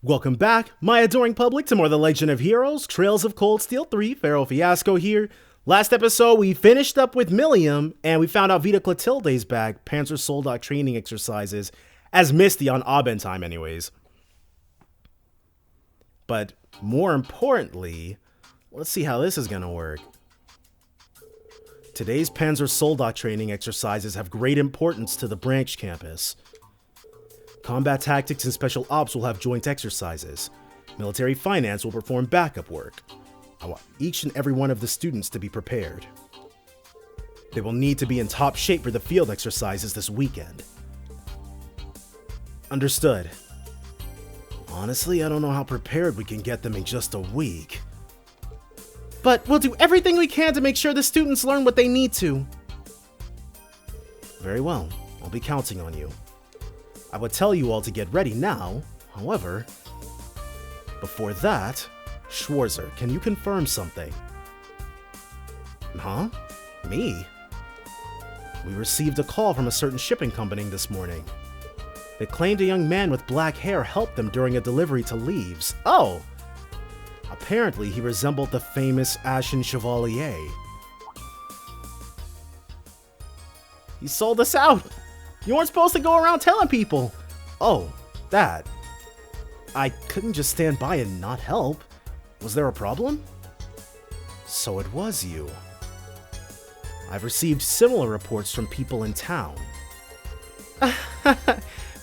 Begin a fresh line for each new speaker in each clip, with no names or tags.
Welcome back, my adoring public, to more The Legend of Heroes, Trails of Cold Steel 3, Pharaoh Fiasco here. Last episode, we finished up with Millium, and we found out Vita Clotilde's back, Panzer Soldat training exercises, as Misty on Aben time anyways. But more importantly, let's see how this is gonna work. Today's Panzer Soldat training exercises have great importance to the branch campus. Combat tactics and special ops will have joint exercises. Military finance will perform backup work. I want each and every one of the students to be prepared. They will need to be in top shape for the field exercises this weekend. Understood. Honestly, I don't know how prepared we can get them in just a week. But we'll do everything we can to make sure the students learn what they need to. Very well. I'll be counting on you. I would tell you all to get ready now, however, before that, Schwarzer, can you confirm something? Huh? Me? We received a call from a certain shipping company this morning. They claimed a young man with black hair helped them during a delivery to Leaves. Oh! Apparently, he resembled the famous Ashen Chevalier. He sold us out! You weren't supposed to go around telling people! Oh, that. I couldn't just stand by and not help. Was there a problem? So it was you. I've received similar reports from people in town.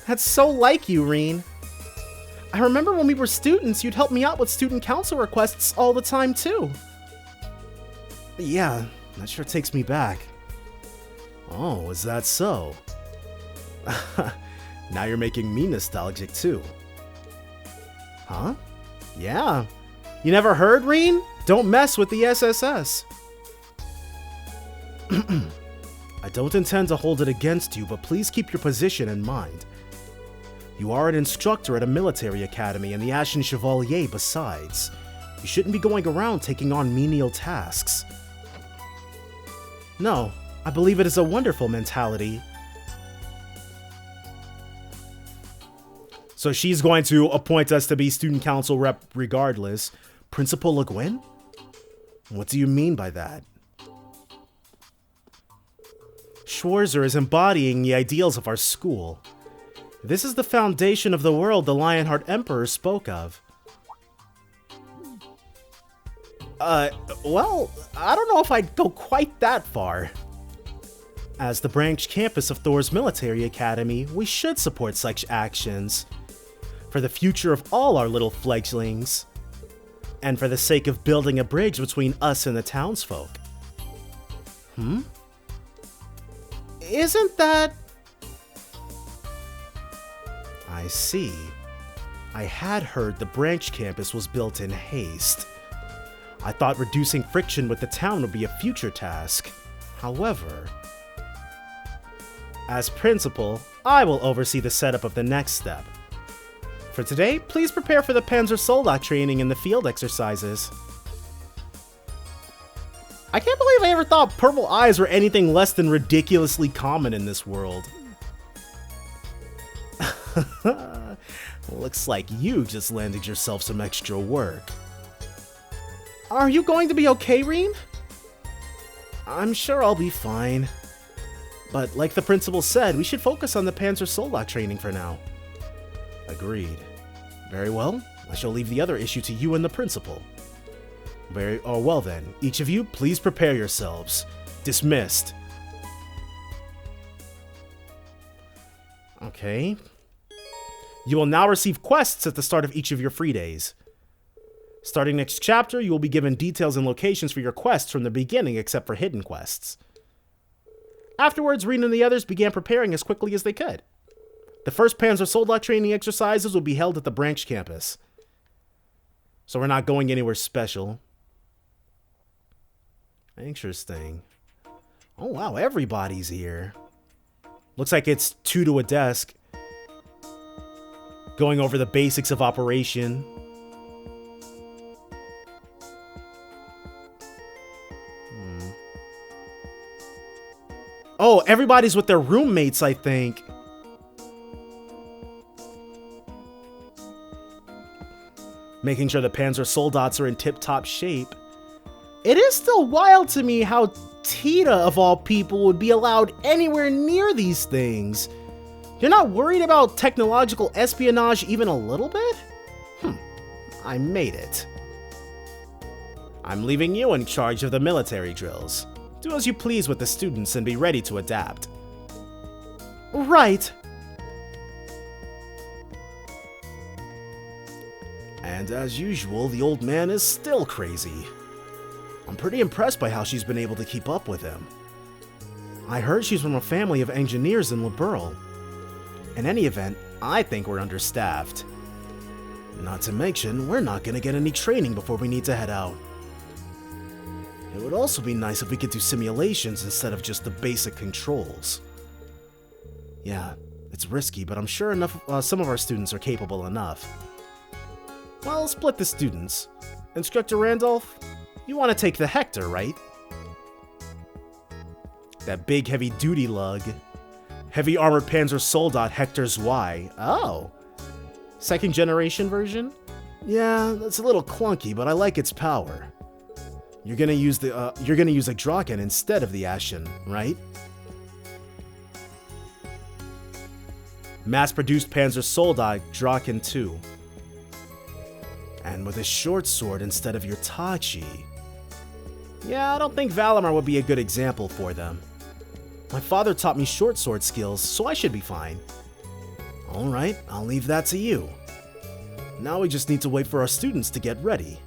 That's so like you, Reen. I remember when we were students, you'd help me out with student council requests all the time, too. Yeah, that sure takes me back. Oh, is that so? Now you're making me nostalgic, too. Huh? Yeah. You never heard, Reen? Don't mess with the SSS. I don't intend to hold it against you, but please keep your position in mind. You are an instructor at a military academy and the Ashen Chevalier besides. You shouldn't be going around taking on menial tasks. No, I believe it is a wonderful mentality. So she's going to appoint us to be student council rep regardless. Principal Le Guin? What do you mean by that? Schwarzer is embodying the ideals of our school. This is the foundation of the world the Lionheart Emperor spoke of. Well, I don't know if I'd go quite that far. As the branch campus of Thor's military academy, we should support such actions. For the future of all our little fledglings. And for the sake of building a bridge between us and the townsfolk. Isn't that... I see. I had heard the branch campus was built in haste. I thought reducing friction with the town would be a future task. However, as principal, I will oversee the setup of the next step. For today, please prepare for the Panzer Soldat training and the field exercises. I can't believe I ever thought purple eyes were anything less than ridiculously common in this world. Looks like you just landed yourself some extra work. Are you going to be okay, Reen? I'm sure I'll be fine. But like the principal said, we should focus on the Panzer Soldat training for now. Agreed. Very well, I shall leave the other issue to you and the principal. Well then, each of you, please prepare yourselves. Dismissed. Okay. You will now receive quests at the start of each of your free days. Starting next chapter, you will be given details and locations for your quests from the beginning except for hidden quests. Afterwards, Reen and the others began preparing as quickly as they could. The first Panzer Soldat training exercises will be held at the branch campus. So we're not going anywhere special. Interesting. Oh wow, everybody's here. Looks like it's 2 to a desk. Going over the basics of operation. Oh, everybody's with their roommates, I think. making sure the Panzer Soldats are in tip-top shape. It is still wild to me how Tita, of all people, would be allowed anywhere near these things. You're not worried about technological espionage even a little bit? I made it. I'm leaving you in charge of the military drills. Do as you please with the students and be ready to adapt. Right. And as usual, the old man is still crazy. I'm pretty impressed by how she's been able to keep up with him. I heard she's from a family of engineers in Liberl. In any event, I think we're understaffed. Not to mention, we're not gonna get any training before we need to head out. It would also be nice if we could do simulations instead of just the basic controls. Yeah, it's risky, but I'm sure some of our students are capable enough. Well, split the students. Instructor Randolph, you want to take the Hector, right? That big heavy-duty lug. Heavy armored Panzer Soldat Hector's Y. Oh. Second generation version? Yeah, that's a little clunky, but I like its power. You're gonna use a Draken instead of the Ashen, right? Mass-produced Panzer Soldat Draken 2. And with a short sword instead of your Tachi. Yeah, I don't think Valimar would be a good example for them. My father taught me short sword skills, so I should be fine. Alright, I'll leave that to you. Now we just need to wait for our students to get ready.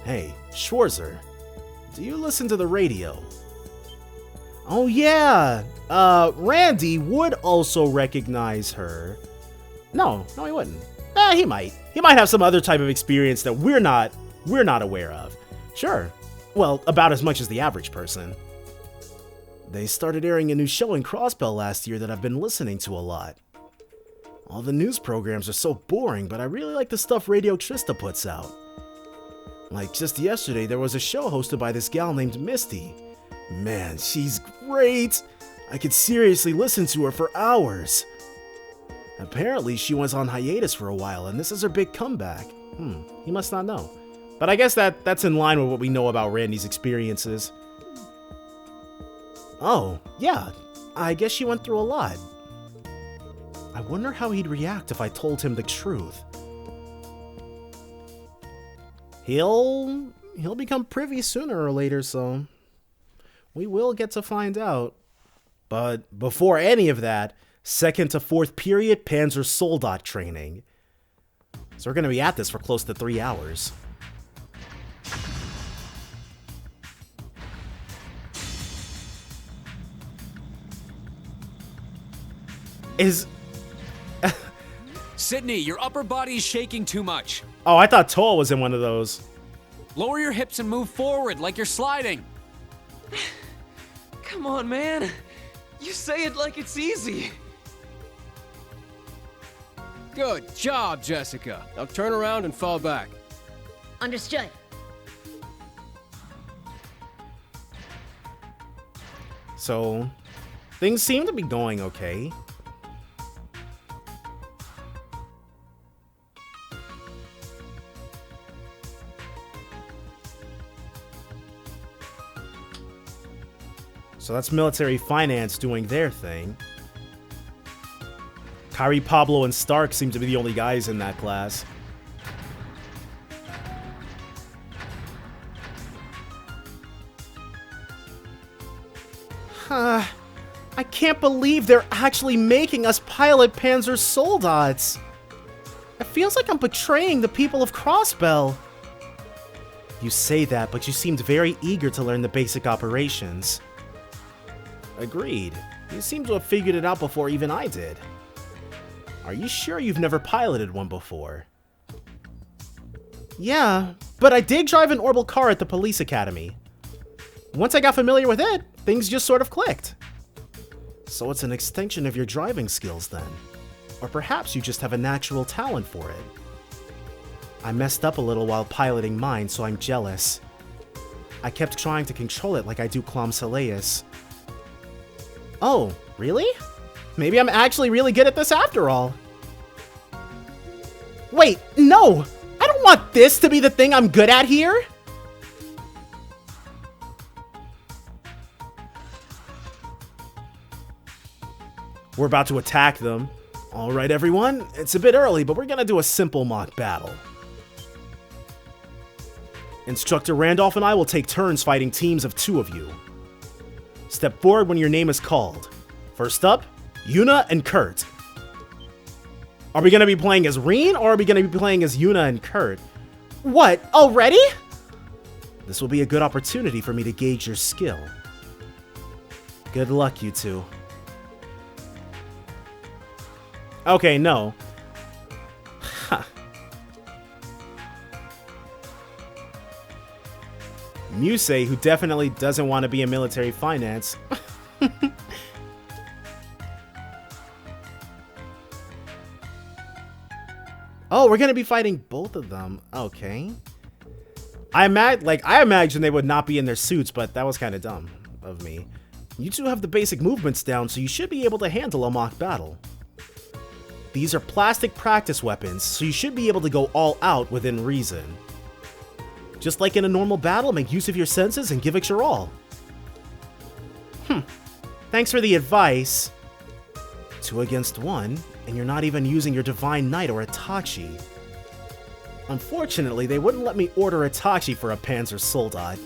Hey, Schwarzer, do you listen to the radio? Oh yeah, Randy would also recognize her. No, he wouldn't. He might. He might have some other type of experience that we're not aware of. Sure. Well, about as much as the average person. They started airing a new show in Crossbell last year that I've been listening to a lot. All the news programs are so boring, but I really like the stuff Radio Trista puts out. Like just yesterday, there was a show hosted by this gal named Misty. Man, she's great! I could seriously listen to her for hours. Apparently, she was on hiatus for a while, and this is her big comeback. He must not know. But I guess that's in line with what we know about Randy's experiences. Oh, yeah, I guess she went through a lot. I wonder how he'd react if I told him the truth. He'll become privy sooner or later, so we will get to find out. But before any of that, 2nd to 4th period Panzer Soldat training. So we're going to be at this for close to 3 hours.
Sydney, your upper body is shaking too much.
Oh, I thought Toa was in one of those.
Lower your hips and move forward like you're sliding.
Come on, man. You say it like it's easy.
Good job, Jessica. Now turn around and fall back.
Understood.
So, things seem to be going okay. So that's military finance doing their thing. Kyrie, Pablo, and Stark seem to be the only guys in that class. I can't believe they're actually making us pilot Panzer Soldats. It feels like I'm betraying the people of Crossbell. You say that, but you seemed very eager to learn the basic operations. Agreed. You seem to have figured it out before even I did. Are you sure you've never piloted one before? Yeah, but I did drive an orbital car at the police academy. Once I got familiar with it, things just sort of clicked. So it's an extension of your driving skills then. Or perhaps you just have a natural talent for it. I messed up a little while piloting mine, so I'm jealous. I kept trying to control it like I do Clom Saleus. Oh, really? Maybe I'm actually really good at this after all. Wait, no! I don't want this to be the thing I'm good at here! We're about to attack them. Alright everyone, it's a bit early, but we're gonna do a simple mock battle. Instructor Randolph and I will take turns fighting teams of 2 of you. Step forward when your name is called. First up, Yuna and Kurt. Are we gonna be playing as Reen, or are we gonna be playing as Yuna and Kurt? What, already? This will be a good opportunity for me to gauge your skill. Good luck, you two. Okay, no. Huh. Musei, who definitely doesn't want to be in military finance. Oh, we're gonna be fighting both of them. Okay. I imagine they would not be in their suits, but that was kind of dumb of me. You two have the basic movements down, so you should be able to handle a mock battle. These are plastic practice weapons, so you should be able to go all out within reason. Just like in a normal battle, make use of your senses and give it your all. Thanks for the advice. 2 against 1, and you're not even using your Divine Knight or Itachi. Unfortunately, they wouldn't let me order Itachi for a Panzer Soldat.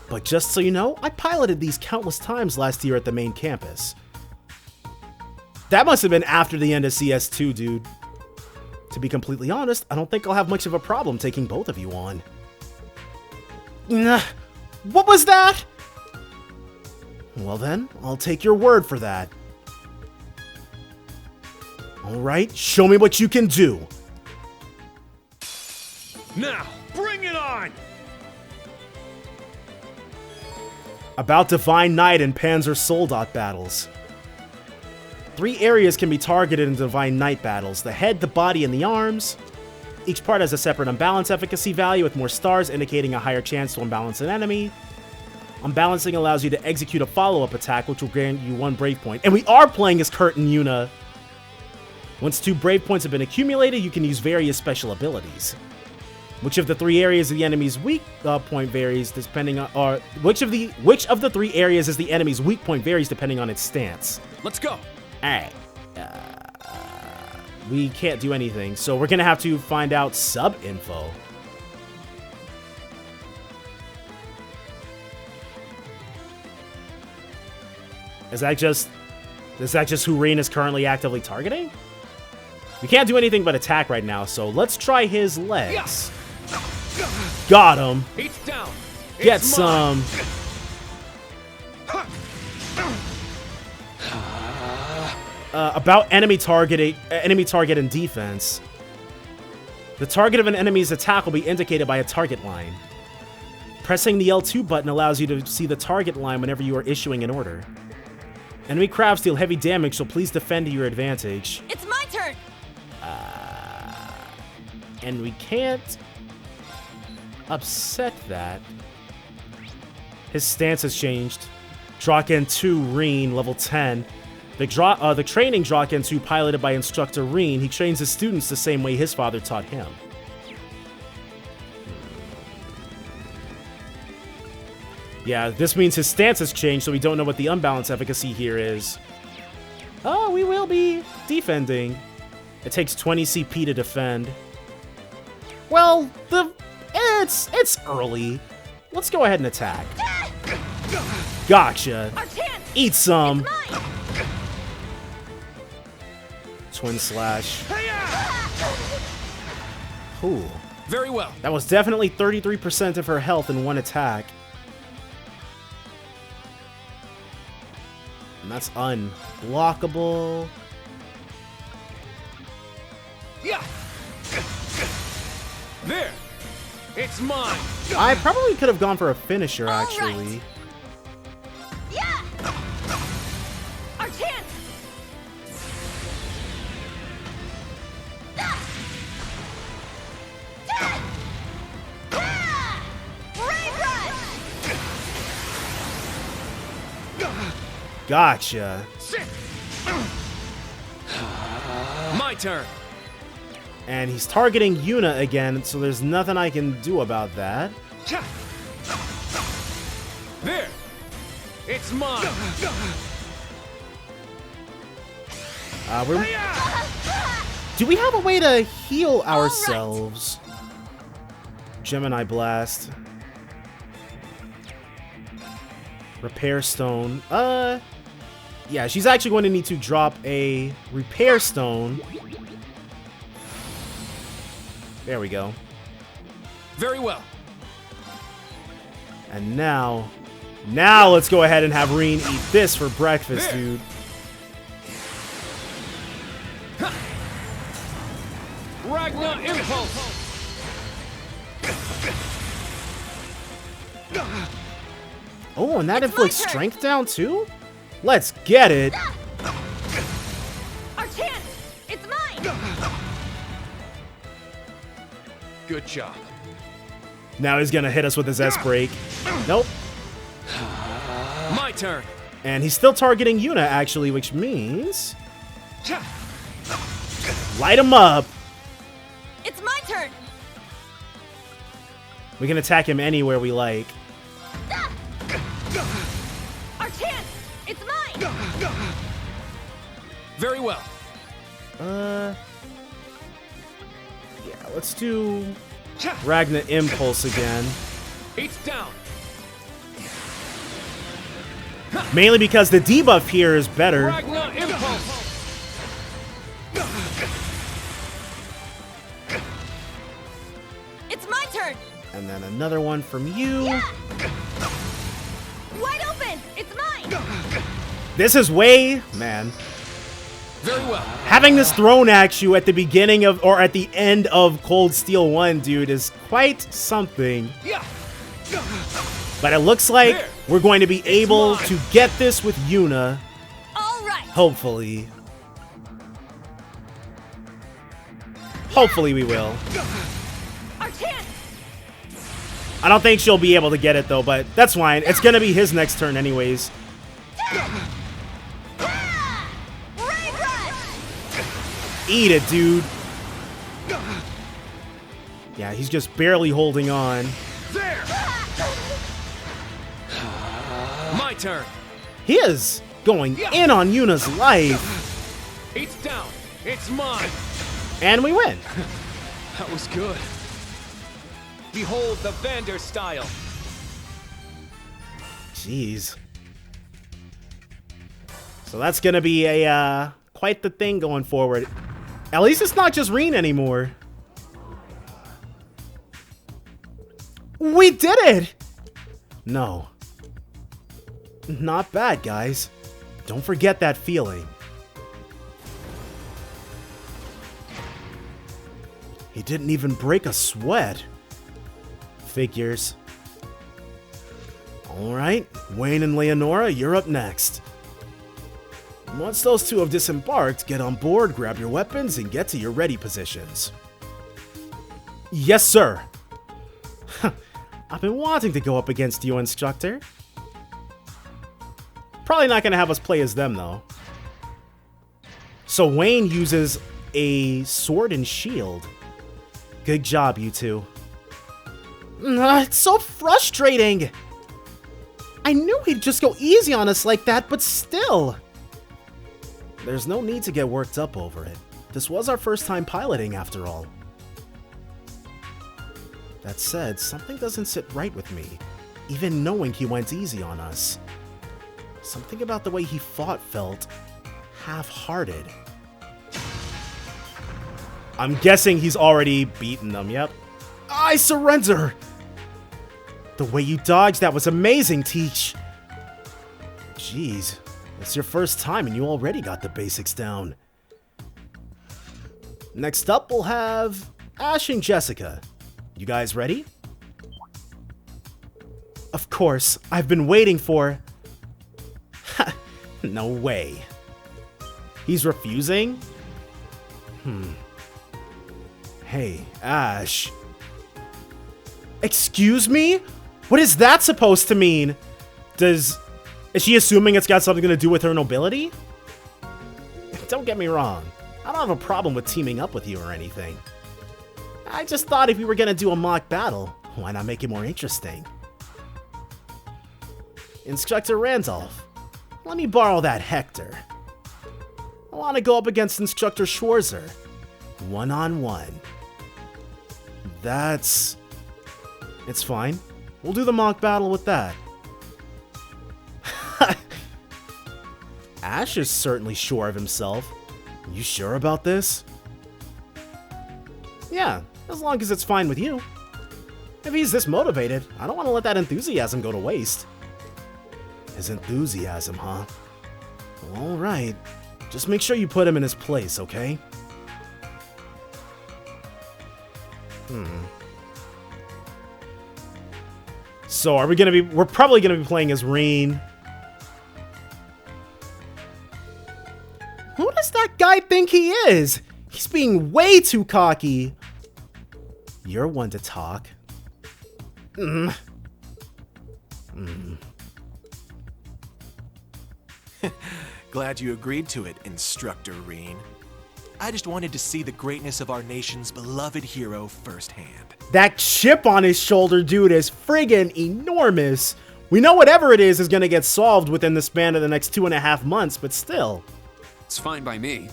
But just so you know, I piloted these countless times last year at the main campus. That must have been after the end of CS2, dude. To be completely honest, I don't think I'll have much of a problem taking both of you on. Nah, what was that? Well then, I'll take your word for that. Alright, show me what you can do.
Now, bring it on!
About Divine Knight and Panzer Soldat battles. 3 areas can be targeted in Divine Knight battles: the head, the body, and the arms. Each part has a separate unbalance efficacy value with more stars indicating a higher chance to unbalance an enemy. Unbalancing allows you to execute a follow-up attack which will grant you 1 brave point. And we are playing as Kurt and Yuna. Once 2 brave points have been accumulated, you can use various special abilities. Which of the 3 areas of the enemy's weak point varies depending on, which of the 3 areas is the enemy's weak point varies depending on its stance.
Let's go.
Alright. We can't do anything, so we're gonna have to find out sub-info. Is that just who Reen is currently actively targeting? We can't do anything but attack right now, so let's try his legs. Got him.
He's down.
Get some. About enemy target and defense. The target of an enemy's attack will be indicated by a target line. Pressing the L2 button allows you to see the target line whenever you are issuing an order. Enemy crabs deal heavy damage, so please defend to your advantage.
It's my turn!
And we can't upset that. His stance has changed. Draken 2 Reen, level 10. The training Draken 2 piloted by Instructor Reen. He trains his students the same way his father taught him. Yeah, this means his stance has changed, so we don't know what the unbalance efficacy here is. Oh, we will be defending. It takes 20 CP to defend. Well, it's early. Let's go ahead and attack. Gotcha. Eat some. Twin slash. Ooh.
Very well.
That was definitely 33% of her health in one attack. And that's unblockable.
Yeah. There. It's mine.
I probably could have gone for a finisher,
All
actually.
right. Yeah. Our chance. Brave rush.
Gotcha.
Sit. My turn.
And he's targeting Yuna again, so there's nothing I can do about that.
There! It's mine!
Do we have a way to heal ourselves? Gemini Blast. Repair Stone. Yeah, she's actually going to need to drop a Repair Stone. There we go.
Very well.
And now let's go ahead and have Reen eat this for breakfast,
There.
dude.
Ragnar Impulse!
Oh, and that
It's
inflicts
my turn.
strength down too? Let's get it.
Our chance! It's mine!
Good job.
Now he's gonna hit us with his S-Break. Nope.
My turn.
And he's still targeting Yuna, actually, which means... Light him up.
It's my turn!
We can attack him anywhere we like.
Our chance! It's mine!
Very well.
Yeah, let's do Ragnar Impulse again.
It's down.
Mainly because the debuff here is better.
Ragnar Impulse.
It's my turn!
And then another one from you.
Wide open! It's mine!
This is way... Man.
Very well.
Having this thrown at you at the beginning of... Or at the end of Cold Steel 1, dude, is quite something.
Yeah.
But it looks like
There.
we're going to be able
mine.
to get this with Yuna.
All right!
Hopefully. Hopefully we will.
Our chance!
I don't think she'll be able to get it though, but that's fine. It's gonna be his next turn anyways.
Ray Rush!
Eat it, dude. Yeah, he's just barely holding on.
There. My turn.
He is going in on Yuna's life.
It's down. It's mine.
And we win.
That was good. Behold the Vander style.
Jeez. So that's gonna be a quite the thing going forward. At least it's not just Reen anymore. We did it! No. Not bad, guys. Don't forget that feeling. He didn't even break a sweat. Figures. Alright, Wayne and Leonora, you're up next. Once those two have disembarked, get on board, grab your weapons, and get to your ready positions. Yes, sir. I've been wanting to go up against you, instructor. Probably not gonna have us play as them, though. So Wayne uses a sword and shield. Good job, you two. It's so frustrating! I knew he'd just go easy on us like that, but still. There's no need to get worked up over it. This was our first time piloting, after all. That said, something doesn't sit right with me, even knowing he went easy on us. Something about the way he fought felt half-hearted. I'm guessing he's already beaten them, yep. I surrender! The way you dodged that was amazing, Teach! Jeez, it's your first time and you already got the basics down. Next up, we'll have Ash and Jessica. You guys ready? Of course, I've been waiting for... Ha! No way. He's refusing? Hey, Ash. Excuse me? What is that supposed to mean? Is she assuming it's got something to do with her nobility? Don't get me wrong. I don't have a problem with teaming up with you or anything. I just thought if we were gonna do a mock battle, why not make it more interesting? Instructor Randolph, let me borrow that Hector. I want to go up against Instructor Schwarzer. One-on-one. It's fine. We'll do the mock battle with that. Ash is certainly sure of himself. You sure about this? Yeah, as long as it's fine with you. If he's this motivated, I don't want to let that enthusiasm go to waste. His enthusiasm, huh? Alright. Just make sure you put him in his place, okay? So we're probably gonna be playing as Reen. Who does that guy think he is? He's being way too cocky. You're one to talk.
Glad you agreed to it, Instructor Reen. I just wanted to see the greatness of our nation's beloved hero firsthand.
That chip on his shoulder, dude, is friggin' enormous. We know whatever it is gonna get solved within the span of the next 2.5 months, but still.
It's fine by me.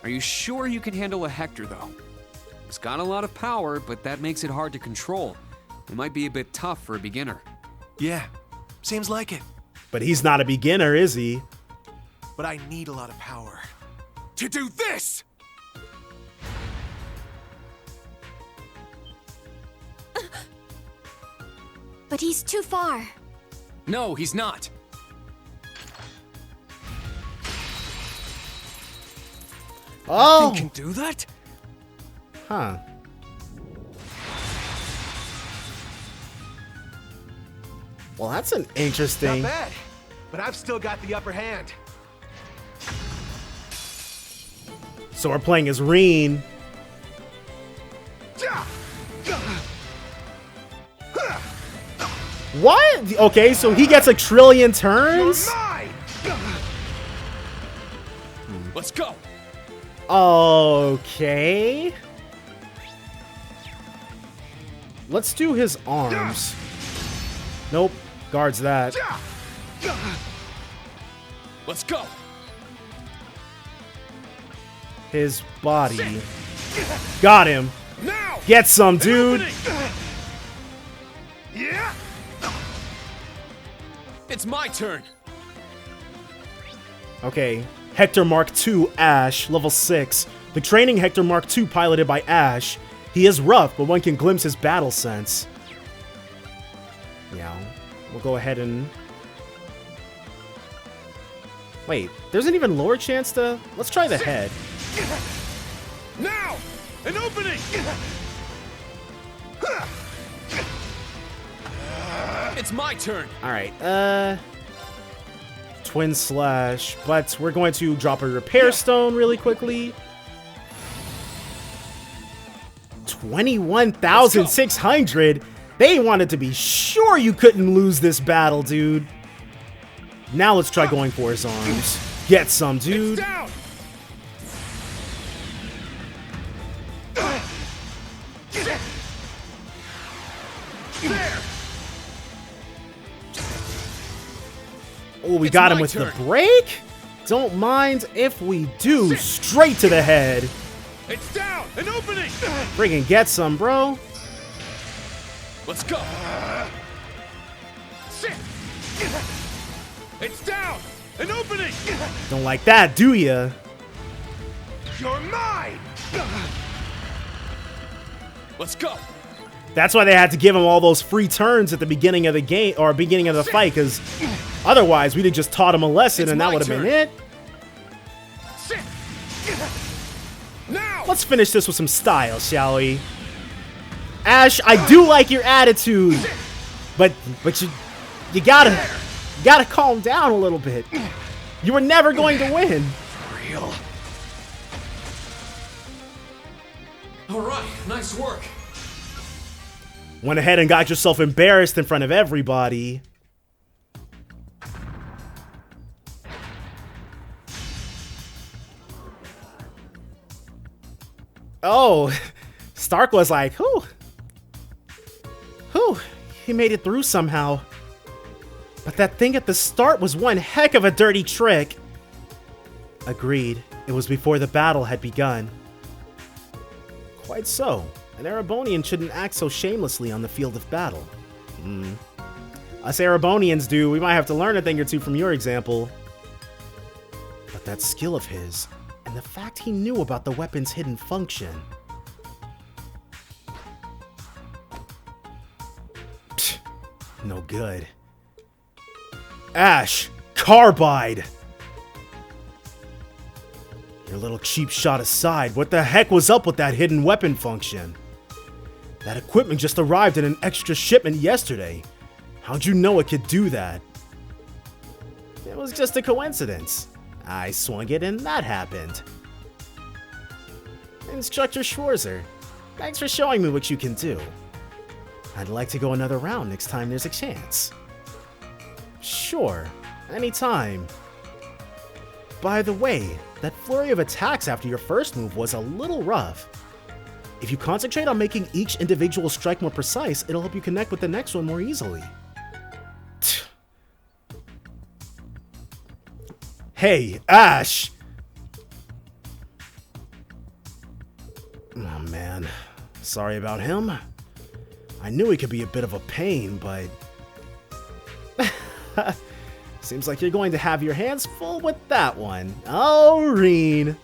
Are you sure you can handle a Hector, though? He's got a lot of power, but that makes it hard to control. It might be a bit tough for a beginner.
Yeah, seems like it.
But he's not a beginner, is he?
But I need a lot of power to do this!
But he's too far.
No, he's not.
Oh!
You can do that?
Huh. Well, that's an interesting...
Not bad, but I've still got the upper hand.
So we're playing as Reen. What? Okay, so he gets 1 trillion turns?
Let's go.
Okay. Let's do his arms. Nope, guards that.
Let's go.
His body. Got him.
Now!
Get some, dude.
Yeah!
It's my turn.
Okay. Hector Mark II Ash, level 6. The training Hector Mark II piloted by Ash. He is rough, but one can glimpse his battle sense. Yeah, we'll go ahead and... Wait, there's an even lower chance to... Let's try the head.
Now! An opening!
It's my turn.
Alright, Twin Slash, but we're going to drop a Repair Stone really quickly. 21,600? They wanted to be sure you couldn't lose this battle, dude. Now let's try going for his arms. Get some, dude.
Down! There!
Oh, we
It's
got him
my
with the
turn.
break? Don't mind if we do. Straight to the head.
It's down! An opening!
Friggin' get some, bro.
Let's go.
Sit! It's down! An opening!
Don't like that, do ya?
You're mine!
Let's go.
That's why they had to give him all those free turns at the beginning of the game, or beginning of the fight, because otherwise we'd have just taught him a lesson
It's
and that
my
would have been
turn.
it.
Sit! Now!
Let's finish this with some style, shall we? Ash, I do like your attitude, but you gotta calm down a little bit. You were never going to win.
Real.
All right, nice work.
Went ahead and got yourself embarrassed in front of everybody. Oh, Stark was like, whew. Whew, he made it through somehow. But that thing at the start was one heck of a dirty trick. Agreed, it was before the battle had begun. Quite so. An Erebonian shouldn't act so shamelessly on the field of battle. Us Erebonians do, we might have to learn a thing or two from your example. But that skill of his, and the fact he knew about the weapon's hidden function. Pfft, no good. Ash, carbide! Your little cheap shot aside, what the heck was up with that hidden weapon function? That equipment just arrived in an extra shipment yesterday. How'd you know it could do that? It was just a coincidence. I swung it and that happened. Instructor Schwarzer, thanks for showing me what you can do. I'd like to go another round next time there's a chance. Sure, anytime. By the way, that flurry of attacks after your first move was a little rough. If you concentrate on making each individual strike more precise, it'll help you connect with the next one more easily. Hey, Ash! Oh man, sorry about him. I knew he could be a bit of a pain, but... Seems like you're going to have your hands full with that one. Oh, Reen!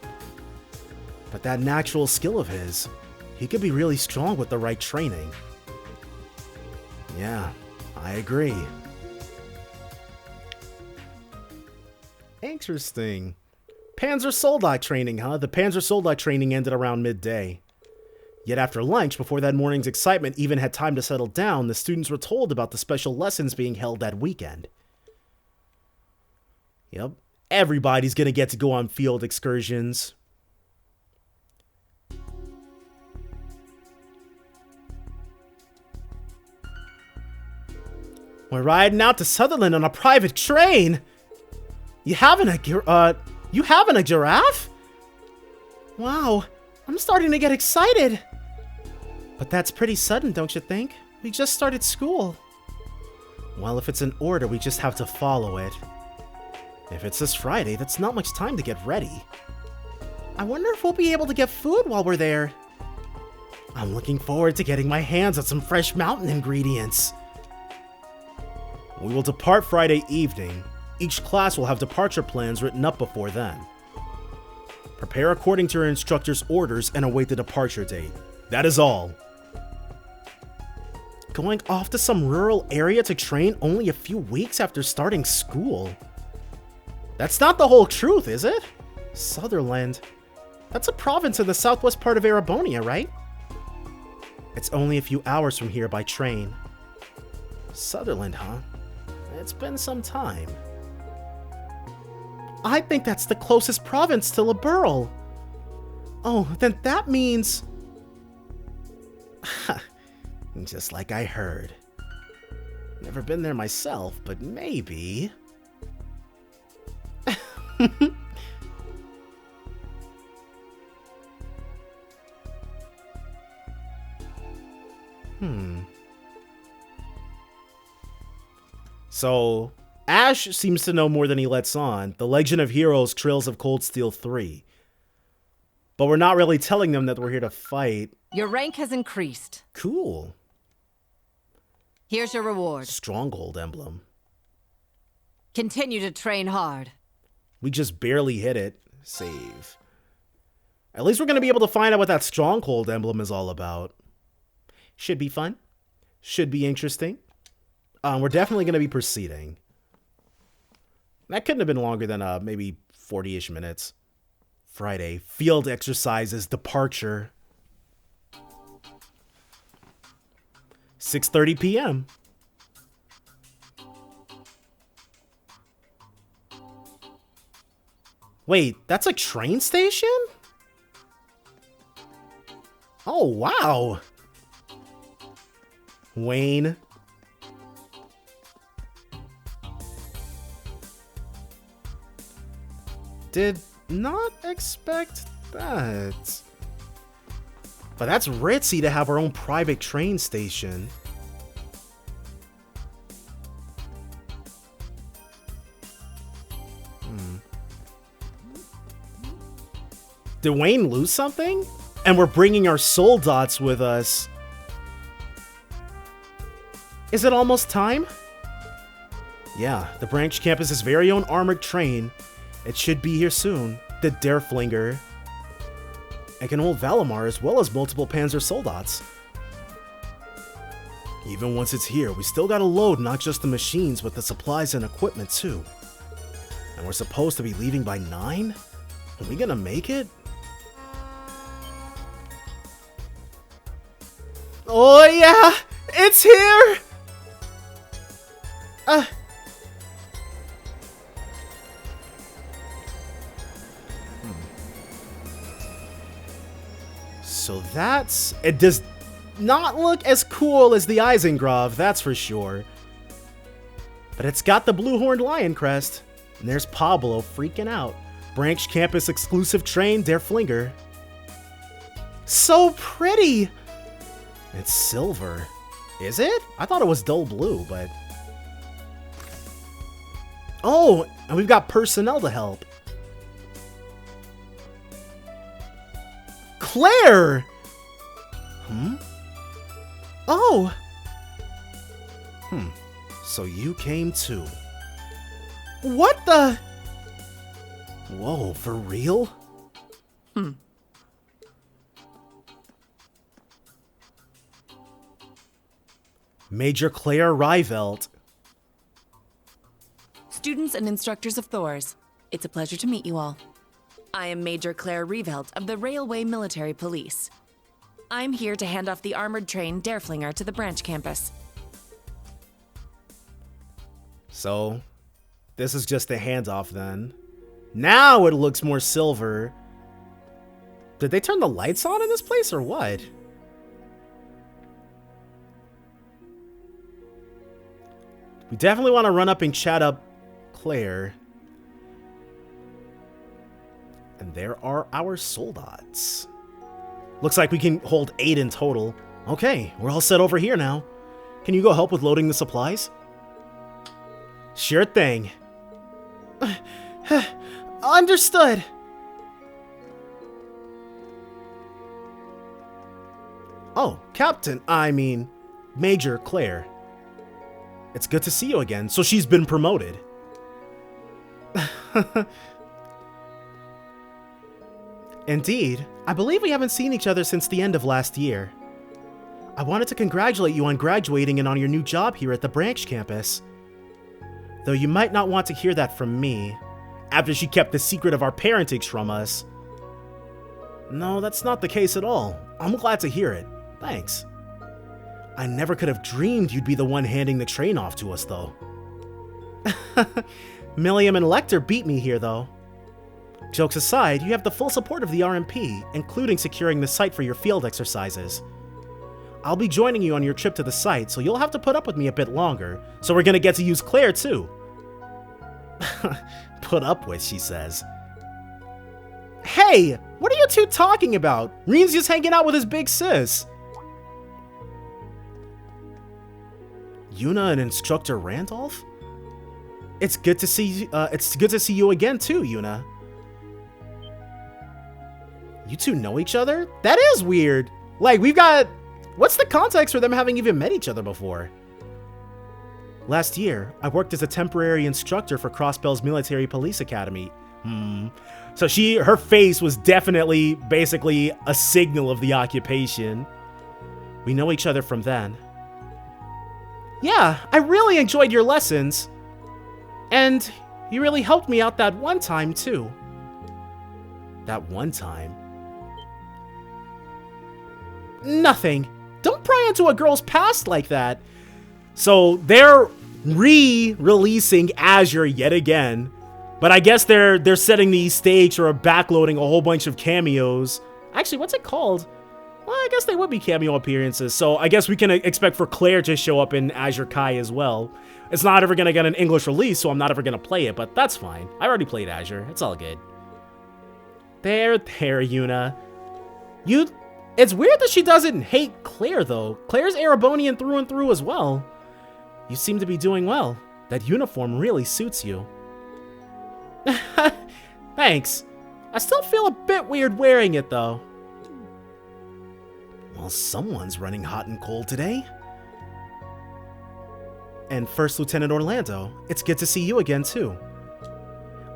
But that natural skill of his, he could be really strong with the right training. Yeah, I agree. Interesting. Panzer Soldat training, huh? The Panzer Soldat training ended around midday. Yet after lunch, before that morning's excitement even had time to settle down, the students were told about the special lessons being held that weekend. Yep, everybody's gonna get to go on field excursions. We're riding out to Sutherland on a private train. You having a giraffe? Wow, I'm starting to get excited. But that's pretty sudden, don't you think? We just started school. Well, if it's an order, we just have to follow it. If it's this Friday, that's not much time to get ready. I wonder if we'll be able to get food while we're there. I'm looking forward to getting my hands on some fresh mountain ingredients. We will depart Friday evening. Each class will have departure plans written up before then. Prepare according to your instructor's orders and await the departure date. That is all. Going off to some rural area to train only a few weeks after starting school. That's not the whole truth, is it? Sutherland. That's a province in the southwest part of Erebonia, right? It's only a few hours from here by train. Sutherland, huh? It's been some time. I think that's the closest province to Liberl. Oh, then that means... Just like I heard. Never been there myself, but maybe... So, Ash seems to know more than he lets on. The Legend of Heroes Trails of Cold Steel 3. But we're not really telling them that we're here to fight.
Your rank has increased.
Cool.
Here's your reward.
Stronghold emblem.
Continue to train hard.
We just barely hit it. Save. At least we're going to be able to find out what that Stronghold emblem is all about. Should be fun. Should be interesting. We're definitely going to be proceeding. That couldn't have been longer than maybe 40-ish minutes. Friday. Field exercises. Departure. 6:30 p.m. Wait, that's a train station? Oh, wow. Wayne. Did not expect that. But that's ritzy to have our own private train station. Did Wayne lose something? And we're bringing our soldats with us. Is it almost time? Yeah, the branch campus's very own armored train. It should be here soon. The Der Flinger. And can hold Valimar as well as multiple Panzer Soldats. Even once it's here, we still gotta load not just the machines, but the supplies and equipment too. And we're supposed to be leaving by 9? Are we gonna make it? Oh yeah! It's here! So that's... It does not look as cool as the Eisengrove, that's for sure. But it's got the blue horned lion crest. And there's Pablo freaking out. Branch campus exclusive train, Der Flinger. So pretty! It's silver. Is it? I thought it was dull blue, but... Oh, and we've got personnel to help. Claire! Oh! So you came too. What the? Whoa, for real? Major Claire Rivelt.
Students and instructors of Thor's, it's a pleasure to meet you all. I am Major Claire Rivelt of the Railway Military Police. I'm here to hand off the armored train Der Flinger to the branch campus.
So, this is just a handoff then. Now it looks more silver. Did they turn the lights on in this place or what? We definitely want to run up and chat up Claire. And there are our soldats. Looks like we can hold 8 in total. Okay, we're all set over here now. Can you go help with loading the supplies? Sure thing. Understood. Oh, Major Claire. It's good to see you again. So she's been promoted. Indeed. I believe we haven't seen each other since the end of last year. I wanted to congratulate you on graduating and on your new job here at the branch campus. Though you might not want to hear that from me, after she kept the secret of our parentage from us. No, that's not the case at all. I'm glad to hear it. Thanks. I never could have dreamed you'd be the one handing the train off to us, though. Milliam and Lecter beat me here, though. Jokes aside, you have the full support of the RMP, including securing the site for your field exercises. I'll be joining you on your trip to the site, so you'll have to put up with me a bit longer, so we're gonna get to use Claire, too. Put up with, she says. Hey! What are you two talking about? Reen's just hanging out with his big sis. Yuna and Instructor Randolph? It's good to see you again too, Yuna. You two know each other? That is weird. Like, what's the context for them having even met each other before? Last year, I worked as a temporary instructor for Crossbell's Military Police Academy. So her face was definitely, basically, a signal of the occupation. We know each other from then. Yeah, I really enjoyed your lessons. And you really helped me out that one time, too. That one time? Nothing. Don't pry into a girl's past like that. So they're re-releasing Azure yet again. But I guess they're setting the stage or backloading a whole bunch of cameos. Actually, what's it called? Well, I guess they would be cameo appearances. So I guess we can expect for Claire to show up in Azure Kai as well. It's not ever going to get an English release, so I'm not ever going to play it, but that's fine. I already played Azure. It's all good. There, Yuna. It's weird that she doesn't hate Claire, though. Claire's Erebonian through and through as well. You seem to be doing well. That uniform really suits you. Thanks. I still feel a bit weird wearing it, though. Well, someone's running hot and cold today. And First Lieutenant Orlando, it's good to see you again, too.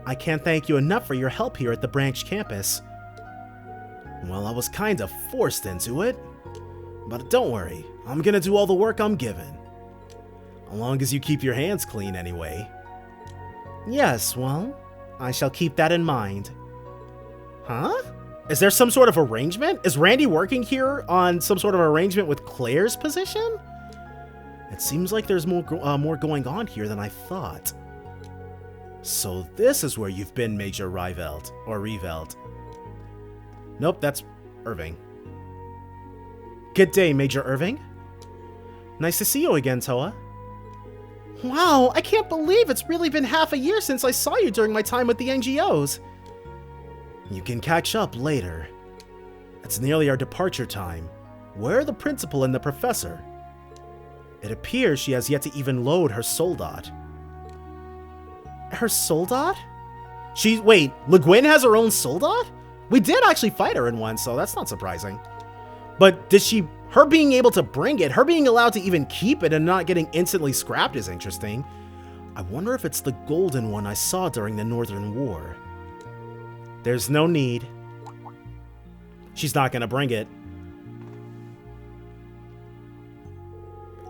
I can't thank you enough for your help here at the branch campus. Well, I was kind of forced into it. But don't worry, I'm gonna do all the work I'm given. As long as you keep your hands clean, anyway. Yes, well, I shall keep that in mind. Huh? Is there some sort of arrangement? Is Randy working here on some sort of arrangement with Claire's position? It seems like there's more going on here than I thought. So this is where you've been, Major Riveld, or Reveld. Nope, that's Irving. Good day, Major Irving. Nice to see you again, Toa. Wow, I can't believe it's really been half a year since I saw you during my time with the NGOs. You can catch up later. It's nearly our departure time. Where are the principal and the professor? It appears she has yet to even load her Soldat. Her Soldat? Wait, Le Guin has her own Soldat? We did actually fight her in one, so that's not surprising. But her being able to bring it, her being allowed to even keep it and not getting instantly scrapped is interesting. I wonder if it's the golden one I saw during the Northern War. There's no need. She's not gonna bring it.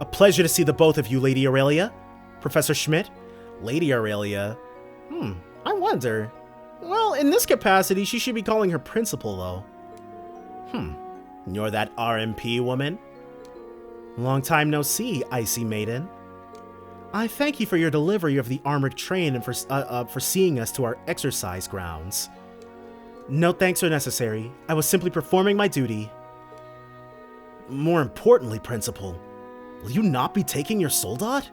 A pleasure to see the both of you, Lady Aurelia. Professor Schmidt. Lady Aurelia. I wonder. Well, in this capacity, she should be calling her principal, though. You're that RMP woman? Long time no see, Icy Maiden. I thank you for your delivery of the armored train and for seeing us to our exercise grounds. No thanks are necessary. I was simply performing my duty. More importantly, Principal, will you not be taking your Soldat?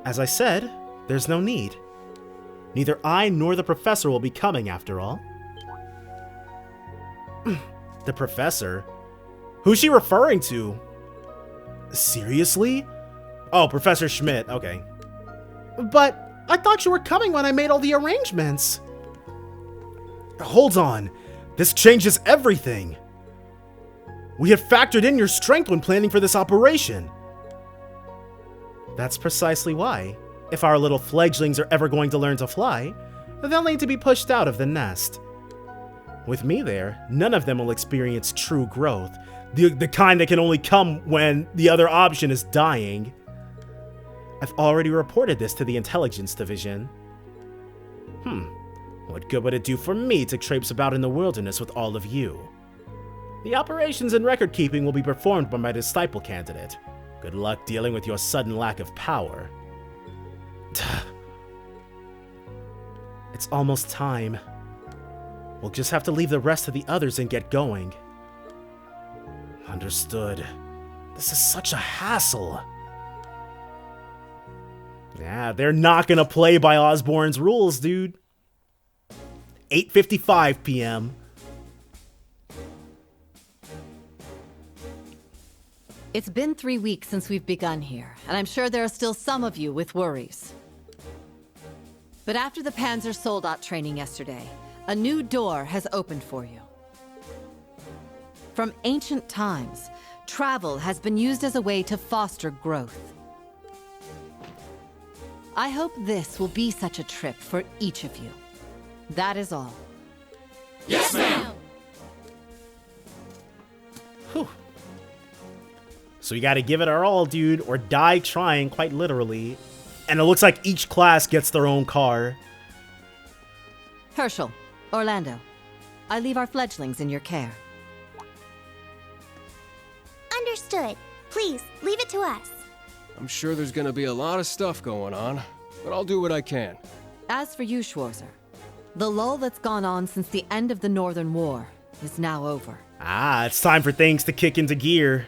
As I said, there's no need. Neither I nor the Professor will be coming, after all. The Professor? Who's she referring to? Seriously? Oh, Professor Schmidt, okay. But I thought you were coming when I made all the arrangements. Hold on. This changes everything. We had factored in your strength when planning for this operation. That's precisely why. If our little fledglings are ever going to learn to fly, they'll need to be pushed out of the nest. With me there, none of them will experience true growth, the kind that can only come when the other option is dying. I've already reported this to the Intelligence Division. What good would it do for me to traipse about in the wilderness with all of you? The operations and record keeping will be performed by my disciple candidate. Good luck dealing with your sudden lack of power. It's almost time. We'll just have to leave the rest of the others and get going. Understood. This is such a hassle. Yeah, they're not gonna play by Osborne's rules, dude. 8:55 p.m.
It's been 3 weeks since we've begun here, and I'm sure there are still some of you with worries. But after the Panzer Soldat training yesterday, a new door has opened for you. From ancient times, travel has been used as a way to foster growth. I hope this will be such a trip for each of you. That is all.
Yes, ma'am!
Whew. So you gotta give it our all, dude, or die trying, quite literally. And it looks like each class gets their own car.
Herschel, Orlando, I leave our fledglings in your care.
Understood. Please, leave it to us.
I'm sure there's gonna be a lot of stuff going on, but I'll do what I can.
As for you, Schwarzer, the lull that's gone on since the end of the Northern War is now over.
Ah, it's time for things to kick into gear.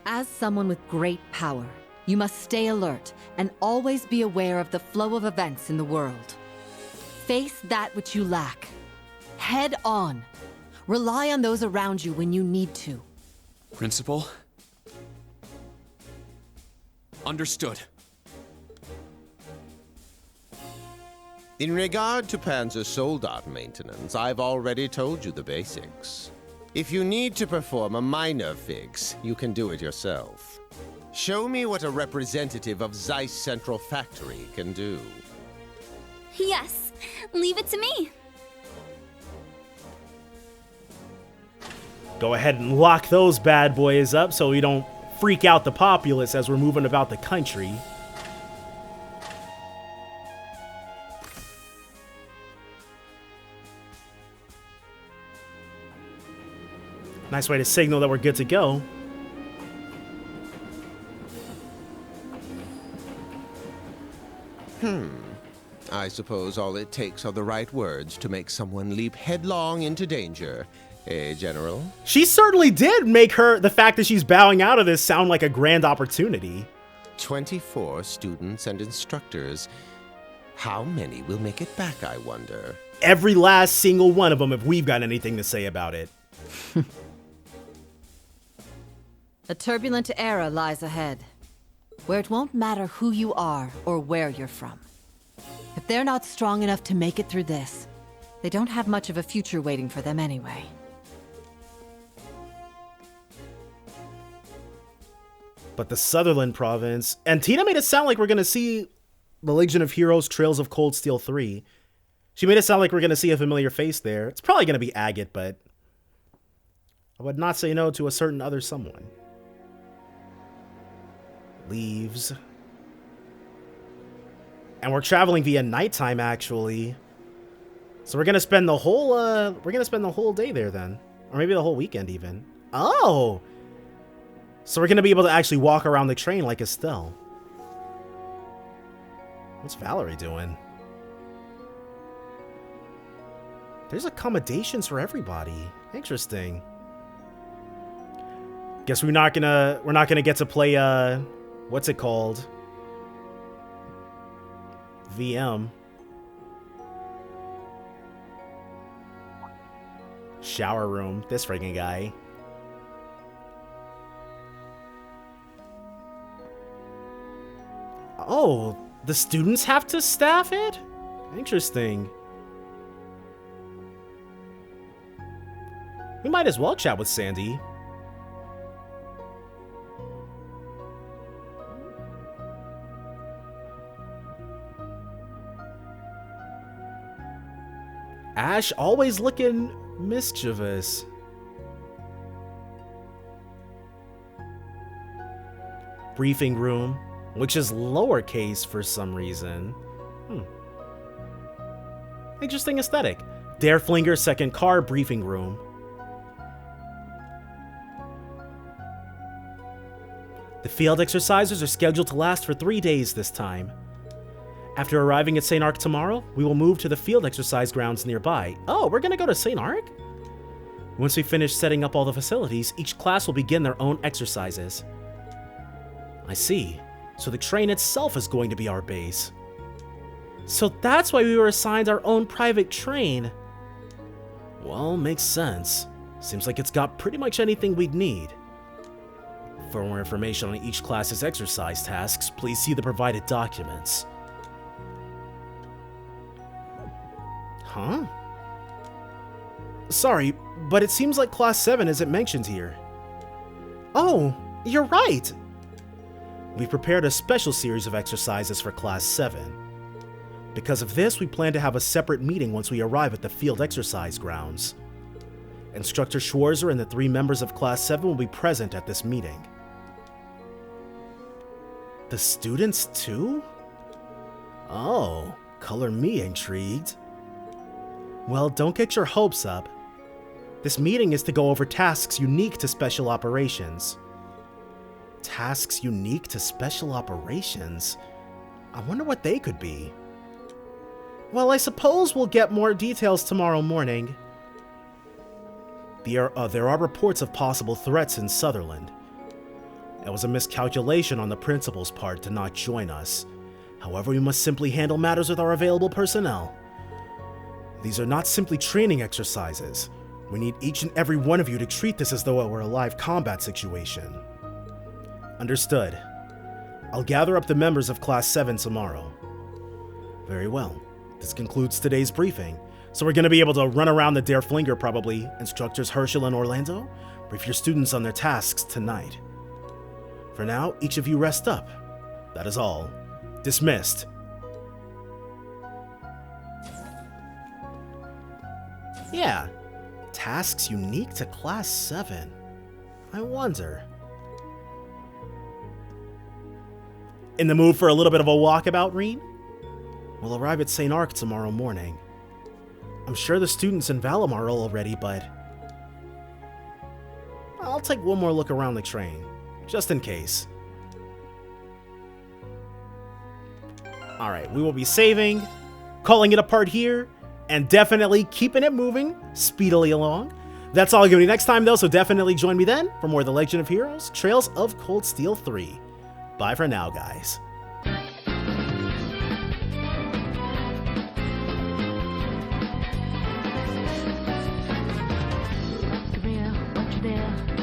As someone with great power, you must stay alert and always be aware of the flow of events in the world. Face that which you lack. Head on. Rely on those around you when you need to.
Principal? Understood.
In regard to Panzer Soldat maintenance, I've already told you the basics. If you need to perform a minor fix, you can do it yourself. Show me what a representative of Zeiss Central Factory can do.
Yes, leave it to me.
Go ahead and lock those bad boys up so we don't freak out the populace as we're moving about the country. Nice way to signal that we're good to go.
I suppose all it takes are the right words to make someone leap headlong into danger. Eh, General?
She certainly did make the fact that she's bowing out of this sound like a grand opportunity.
24 students and instructors. How many will make it back, I wonder?
Every last single one of them if we've got anything to say about it.
A turbulent era lies ahead, where it won't matter who you are or where you're from. If they're not strong enough to make it through this, they don't have much of a future waiting for them anyway.
But the Sutherland province... And Tina made it sound like we're going to see the Legion of Heroes Trails of Cold Steel 3. She made it sound like we're going to see a familiar face there. It's probably going to be Agate, but I would not say no to a certain other someone. Leaves. And we're traveling via nighttime, actually. So we're going to spend the whole day there then. Or maybe the whole weekend even. Oh! So we're going to be able to actually walk around the train like Estelle. What's Valerie doing? There's accommodations for everybody. Interesting. Guess we're not gonna get to play what's it called? VM. Shower room. This freaking guy. Oh, the students have to staff it? Interesting. We might as well chat with Sandy. Ash always looking mischievous. Briefing room, which is lowercase for some reason. Interesting aesthetic. Dare Flinger's second car briefing room. The field exercises are scheduled to last for 3 days this time. After arriving at St. Arc tomorrow, we will move to the field exercise grounds nearby. Oh, we're gonna go to St. Arc? Once we finish setting up all the facilities, each class will begin their own exercises. I see. So the train itself is going to be our base. So that's why we were assigned our own private train. Well, makes sense. Seems like it's got pretty much anything we'd need. For more information on each class's exercise tasks, please see the provided documents. Huh? Sorry, but it seems like Class 7 isn't mentioned here. Oh, you're right! We've prepared a special series of exercises for Class 7. Because of this, we plan to have a separate meeting once we arrive at the field exercise grounds. Instructor Schwarzer and the 3 members of Class 7 will be present at this meeting. The students too? Oh, color me intrigued. Well, don't get your hopes up. This meeting is to go over tasks unique to special operations. Tasks unique to special operations? I wonder what they could be. Well, I suppose we'll get more details tomorrow morning. There are reports of possible threats in Sutherland. It was a miscalculation on the principal's part to not join us. However, we must simply handle matters with our available personnel. These are not simply training exercises. We need each and every one of you to treat this as though it were a live combat situation. Understood. I'll gather up the members of Class 7 tomorrow. Very well. This concludes today's briefing. So we're going to be able to run around the Der Flinger probably. Instructors Herschel and Orlando, brief your students on their tasks tonight. For now, each of you rest up. That is all. Dismissed. Yeah. Tasks unique to Class 7. I wonder. In the mood for a little bit of a walkabout, Reen? We'll arrive at St. Arc tomorrow morning. I'm sure the students in Valimar are already, but I'll take one more look around the train, just in case. Alright, we will be saving, calling it a part here, and definitely keeping it moving speedily along. That's all I'm going to do next time, though, so definitely join me then for more of The Legend of Heroes, Trails of Cold Steel 3. Bye for now, guys.
Come here, watch there.